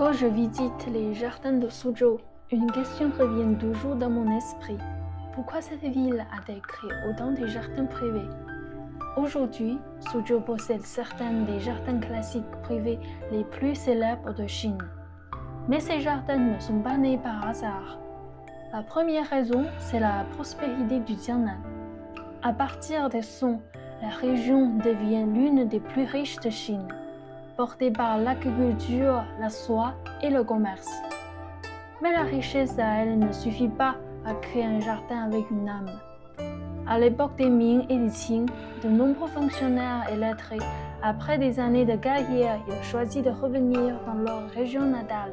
Quand je visite les jardins de Suzhou, une question revient toujours dans mon esprit. Pourquoi cette ville a-t-elle créé autant de jardins privés? Aujourd'hui, Suzhou possède certains des jardins classiques privés les plus célèbres de Chine. Mais ces jardins ne sont pas nés par hasard. La première raison, c'est la prospérité du Jiangnan. À partir des Song, la région devient l'une des plus riches de Chine, portée par l'agriculture, la soie et le commerce. Mais la richesse à elle ne suffit pas à créer un jardin avec une âme. À l'époque des Ming et des Qing, de nombreux fonctionnaires et lettrés, après des années de carrière, ils choisissent de revenir dans leur région natale.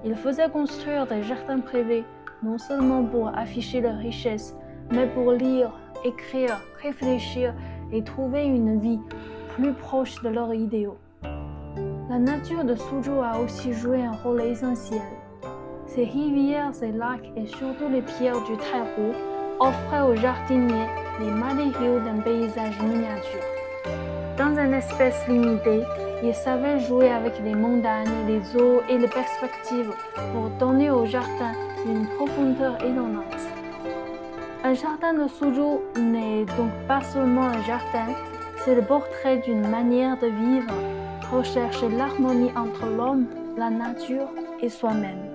Ils faisaient construire des jardins privés, non seulement pour afficher leur richesse, mais pour lire, écrire, réfléchir et trouver une vie plus proche de leurs idéaux. La nature de Suzhou a aussi joué un rôle essentiel. Ces rivières et lacs et surtout les pierres du Taihu offraient aux jardiniers les matériaux d'un paysage miniature. Dans un espace limité, ils savaient jouer avec les montagnes, les eaux et les perspectives pour donner au jardin une profondeur étonnante. Un jardin de Suzhou n'est donc pas seulement un jardin, c'est le portrait d'une manière de vivre, rechercher l'harmonie entre l'homme, la nature et soi-même.